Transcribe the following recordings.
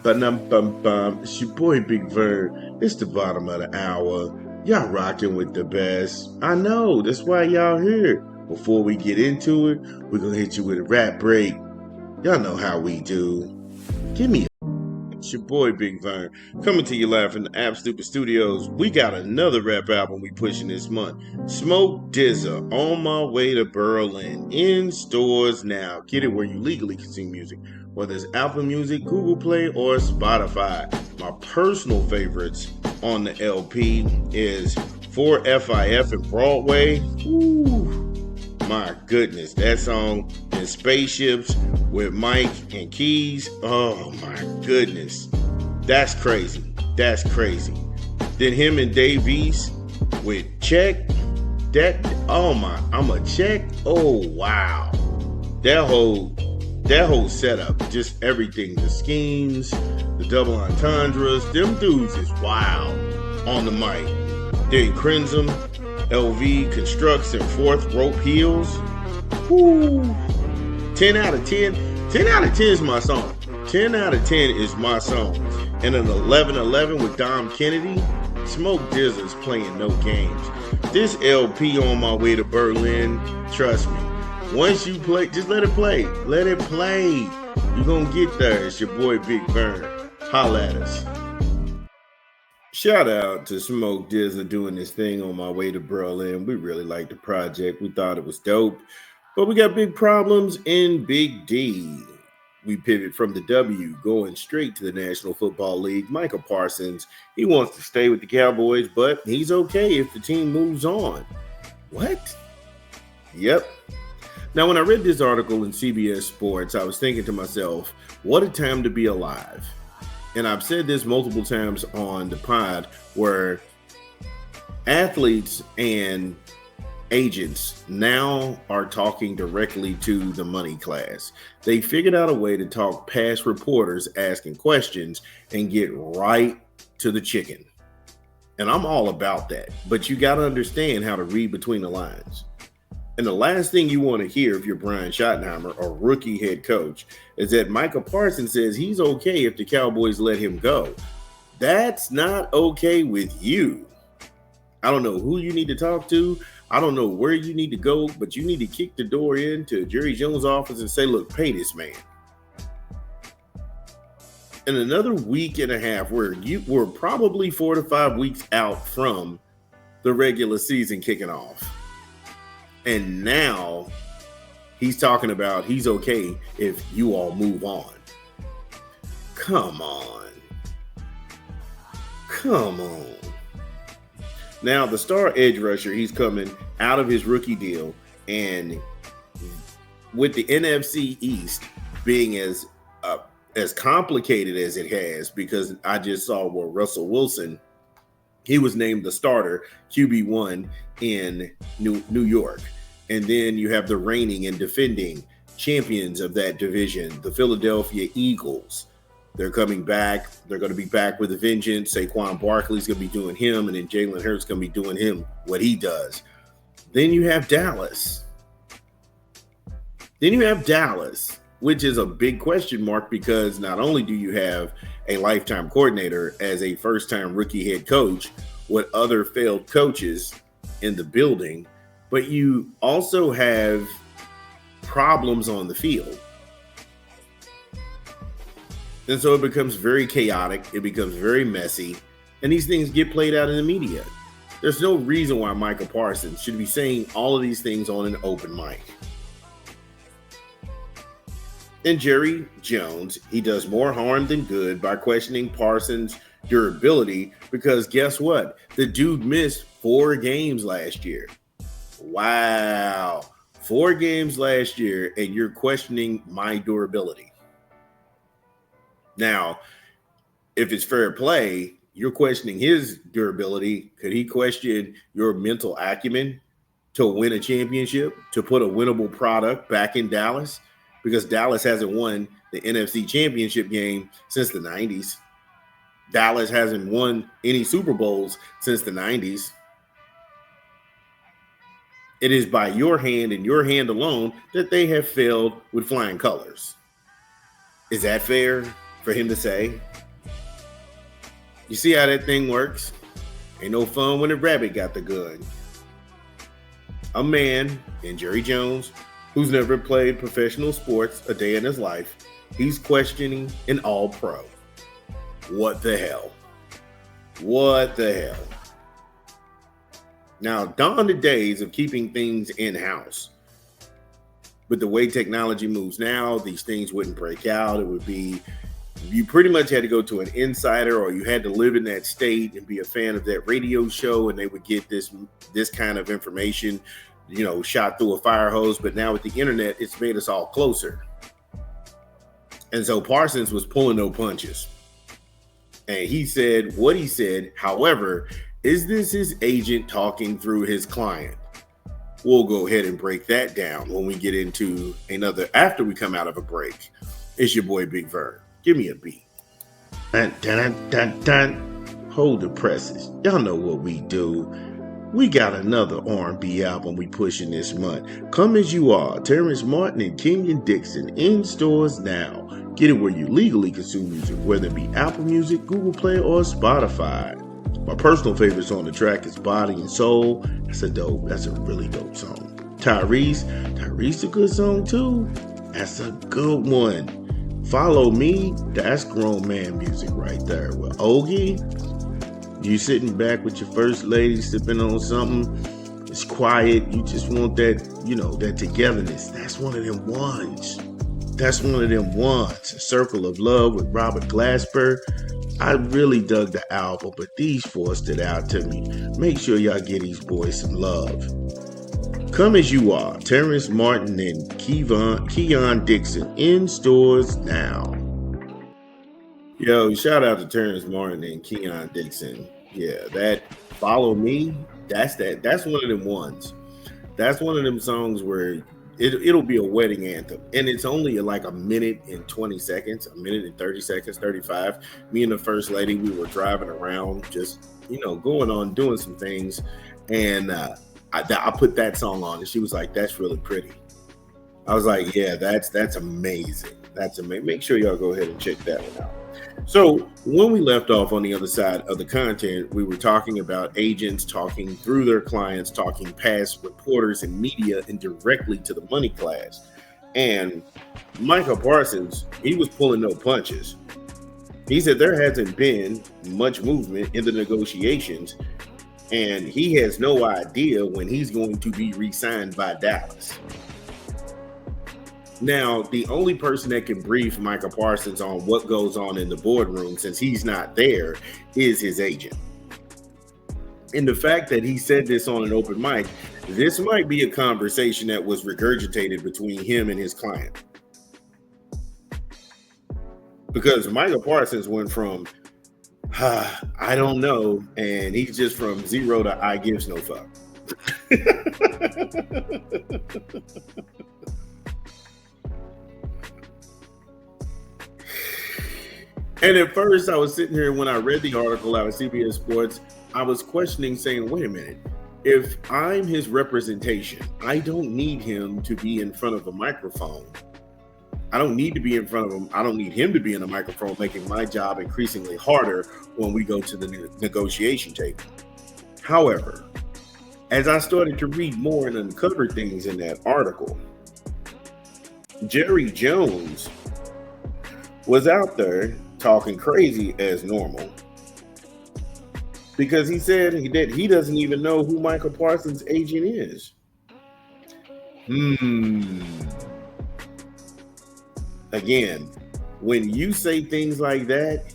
Bum. It's your boy Big Vern. It's the bottom of the hour. Y'all rocking with the best. I know, that's why y'all here. Before we get into it, we're gonna hit you with a rap break. Y'all know how we do. Give me a. It's your boy Big Vern coming to you live from the App Stupid Studios. We got another rap album we pushing this month. Smoke Dizza, On My Way to Berlin, in stores now. Get it where you legally consume music, whether it's Apple Music, Google Play, or Spotify. My personal favorites on the LP is For FIF and Broadway. Ooh. My goodness, that song and Spaceships with Mike and Keys. Oh my goodness. That's crazy. That's crazy. Then him and Dave East with Check. I'm a check. Oh wow. That whole setup, just everything, the schemes, the double entendres, them dudes is wild on the mic. Then Crimson, LV constructs and fourth rope heels. Woo. 10 out of 10. 10 out of 10 is my song. 10 out of 10 is my song. And an 11-11 with Dom Kennedy. Smoke Dizza is playing no games. This LP On My Way to Berlin, trust me. Once you play, just let it play. Let it play. You're gonna get there. It's your boy Big Vern. Holla at us. Shout out to Smoke Dizza doing this thing On My Way to Berlin. We really liked the project. We thought it was dope. But we got big problems in Big D. We pivot from the W, going straight to the National Football League. Micha Parsons, he wants to stay with the Cowboys, but he's okay if the team moves on. What? Yep. Now, when I read this article in CBS Sports, I was thinking to myself, what a time to be alive. And I've said this multiple times on the pod, where athletes and agents now are talking directly to the money class. They figured out a way to talk past reporters asking questions and get right to the chicken. And I'm all about that. But you got to understand how to read between the lines. And the last thing you want to hear if you're Brian Schottenheimer, a rookie head coach, is that Micha Parson says he's okay if the Cowboys let him go. That's not okay with you. I don't know who you need to talk to. I don't know where you need to go, but you need to kick the door into Jerry Jones' office and say, look, pay this man. In another week and a half, we're probably 4 to 5 weeks out from the regular season kicking off. And now he's talking about he's okay if you all move on. Come on. Now, the star edge rusher, he's coming out of his rookie deal. And with the NFC East being as complicated as it has, because I just saw where Russell Wilson, he was named the starter QB1 in New York. And then you have the reigning and defending champions of that division, the Philadelphia Eagles. They're coming back. They're going to be back with a vengeance. Saquon Barkley's going to be doing him, and then Jalen Hurts going to be doing him what he does. Then you have Dallas. Which is a big question mark, because not only do you have a lifetime coordinator as a first-time rookie head coach with other failed coaches in the building, but you also have problems on the field. And so it becomes very chaotic. It becomes very messy. And these things get played out in the media. There's no reason why Micha Parson should be saying all of these things on an open mic. And Jerry Jones, he does more harm than good by questioning Parsons' durability, because guess what? The dude missed 4 games last year. Wow. 4 games last year, and you're questioning my durability. Now, if it's fair play, you're questioning his durability. Could he question your mental acumen to win a championship, to put a winnable product back in Dallas? Because Dallas hasn't won the NFC championship game since the 90s. Dallas hasn't won any Super Bowls since the 90s. It is by your hand and your hand alone that they have failed with flying colors. Is that fair for him to say? You see how that thing works? Ain't no fun when the rabbit got the gun. A man in Jerry Jones, who's never played professional sports a day in his life, he's questioning an all-pro. What the hell? What the hell? Now, dawn the days of keeping things in-house. But the way technology moves now, these things wouldn't break out. It would be, you pretty much had to go to an insider, or you had to live in that state and be a fan of that radio show, and they would get this kind of information, shot through a fire hose. But now with the internet, it's made us all closer. And so Parsons was pulling no punches. And he said what he said. However, is this his agent talking through his client? We'll go ahead and break that down when we get into after we come out of a break. It's your boy Big Vern. Give me a beat. Dun, dun, dun, dun. Hold the presses. Y'all know what we do. We got another R&B album we pushing this month. Come As You Are, Terrence Martin and Kenyon Dixon, in stores now. Get it where you legally consume music, whether it be Apple Music, Google Play, or Spotify. My personal favorites on the track is Body and Soul. That's a really dope song. Tyrese a good song too. That's a good one. Follow Me, that's grown man music right there. With Ogie, you sitting back with your first lady sipping on something. It's quiet. You just want that, that togetherness. That's one of them ones. A Circle of Love with Robert Glasper. I really dug the album, but these four stood out to me. Make sure y'all give these boys some love. Come As You Are, Terrence Martin and Kenyon Dixon, in stores now. Yo, shout out to Terrence Martin and Kenyon Dixon. Yeah, that Follow Me, that's one of them ones. That's one of them songs where it'll be a wedding anthem, and it's only like a minute and 20 seconds, a minute and 30 seconds, 35. Me and the first lady, we were driving around, just going on doing some things, and I put that song on, and she was like, "That's really pretty." I was like, "Yeah, that's amazing. That's amazing." Make sure y'all go ahead and check that one out. So when we left off on the other side of the content, we were talking about agents talking through their clients, talking past reporters and media and directly to the money class. And Micha Parsons, he was pulling no punches. He said there hasn't been much movement in the negotiations, and he has no idea when he's going to be re-signed by Dallas. Now, the only person that can brief Micha Parsons on what goes on in the boardroom, since he's not there, is his agent. And the fact that he said this on an open mic, this might be a conversation that was regurgitated between him and his client. Because Micha Parsons went from, I don't know, and he's just from 0 to I gives no fuck. And at first, I was sitting here when I read the article out of CBS Sports, I was questioning, saying, wait a minute, if I'm his representation, I don't need him to be in front of a microphone. I don't need to be in front of him. I don't need him to be in a microphone, making my job increasingly harder when we go to the negotiation table. However, as I started to read more and uncover things in that article, Jerry Jones was out there talking crazy as normal, because he said that he doesn't even know who Micha Parsons' agent is. Again, when you say things like that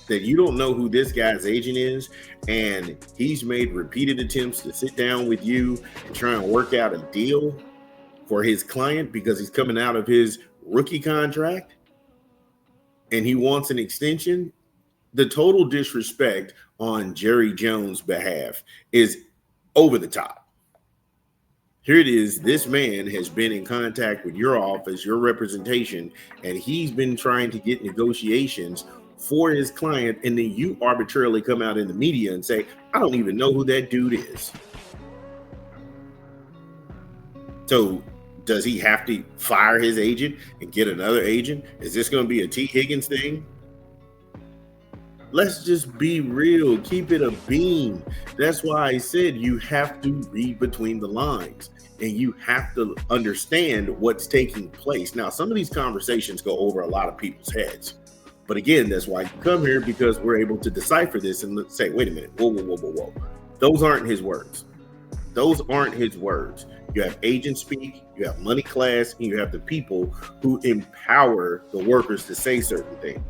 you don't know who this guy's agent is, and he's made repeated attempts to sit down with you and try and work out a deal for his client because he's coming out of his rookie contract and he wants an extension, the total disrespect on Jerry Jones' behalf is over the top. Here it is. This man has been in contact with your office, your representation, and he's been trying to get negotiations for his client. And then you arbitrarily come out in the media and say, I don't even know who that dude is. So does he have to fire his agent and get another agent? Is this going to be a T. Higgins thing? Let's just be real. Keep it a beam. That's why I said you have to read between the lines and you have to understand what's taking place. Now, some of these conversations go over a lot of people's heads. But again, that's why you come here, because we're able to decipher this and say, wait a minute, whoa, whoa, whoa, whoa, whoa. Those aren't his words. Those aren't his words. You have agents speak, you have money class, and you have the people who empower the workers to say certain things.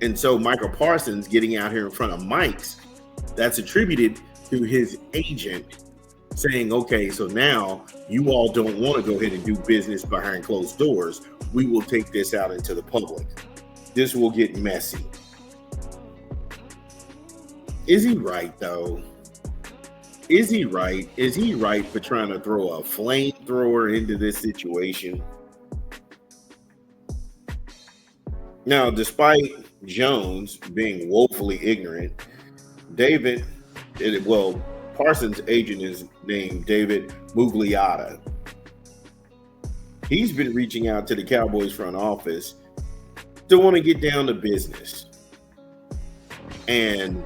And so Michael Parsons getting out here in front of mics, that's attributed to his agent saying, okay, so now you all don't want to go ahead and do business behind closed doors. We will take this out into the public. This will get messy. Is he right, though? Is he right? Is he right for trying to throw a flamethrower into this situation? Now, despite Jones being woefully ignorant, Parsons' agent is named David Mugliotta. He's been reaching out to the Cowboys front office to want to get down to business. And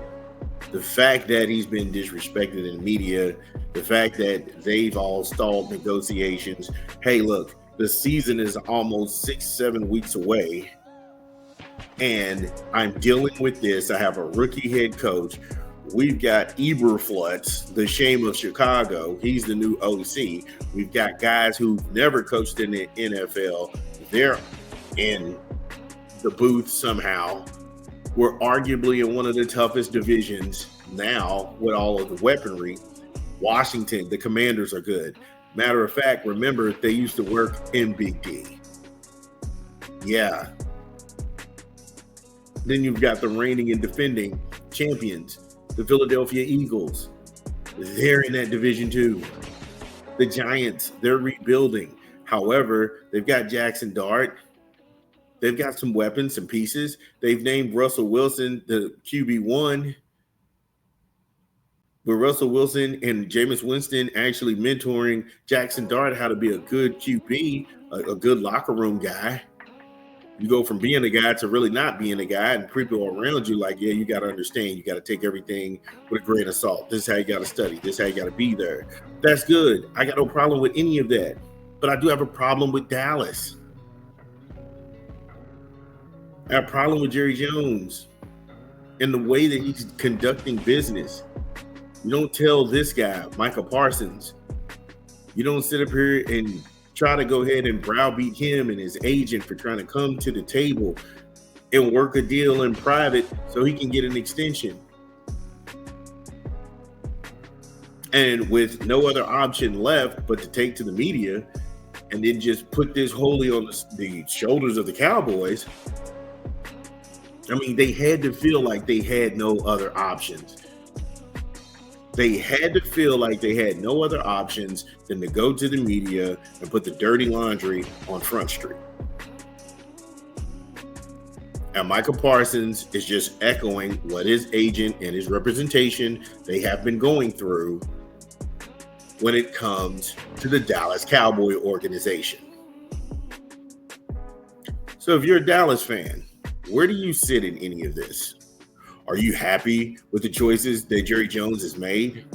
the fact that he's been disrespected in the media, the fact that they've all stalled negotiations. Hey, look, the season is almost 6-7 weeks away, and I'm dealing with this. I have a rookie head coach. We've got Eberflutz, the shame of Chicago. He's the new OC. We've got guys who've never coached in the NFL. They're in the booth somehow. We're arguably in one of the toughest divisions now with all of the weaponry. Washington, the Commanders are good. Matter of fact, remember, they used to work in Big D. Yeah. Then you've got the reigning and defending champions, the Philadelphia Eagles. They're in that division too. The Giants, they're rebuilding. However, they've got Jackson Dart. They've got some weapons, some pieces. They've named Russell Wilson the QB1. With Russell Wilson and Jameis Winston actually mentoring Jackson Dart how to be a good QB, a good locker room guy. You go from being a guy to really not being a guy, and people around you like, yeah, you got to understand. You got to take everything with a grain of salt. This is how you got to study. This is how you got to be there. That's good. I got no problem with any of that. But I do have a problem with Dallas. I have a problem with Jerry Jones and the way that he's conducting business. You don't tell this guy, Micha Parsons. You don't sit up here and try to go ahead and browbeat him and his agent for trying to come to the table and work a deal in private so he can get an extension. And with no other option left but to take to the media and then just put this wholly on the shoulders of the Cowboys. I mean, they had to feel like they had no other options. They had to feel like they had no other options than to go to the media and put the dirty laundry on Front Street. And Micha Parsons is just echoing what his agent and his representation they have been going through when it comes to the Dallas Cowboy Organization. So if you're a Dallas fan, where do you sit in any of this? Are you happy with the choices that Jerry Jones has made?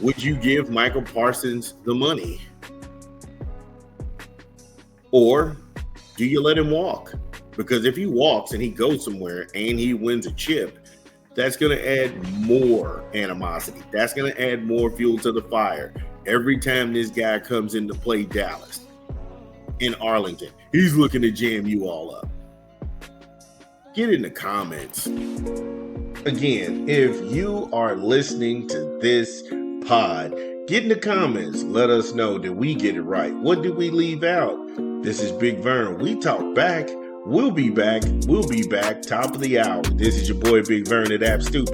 Would you give Micha Parsons the money? Or do you let him walk? Because if he walks and he goes somewhere and he wins a chip, that's going to add more animosity. That's going to add more fuel to the fire. Every time this guy comes in to play Dallas in Arlington, he's looking to jam you all up. Get in the comments. Again, if you are listening to this pod, get in the comments. Let us know that we get it right. What did we leave out? This is Big Vern. We talk back. We'll be back. Top of the hour. This is your boy Big Vern at App Stupid.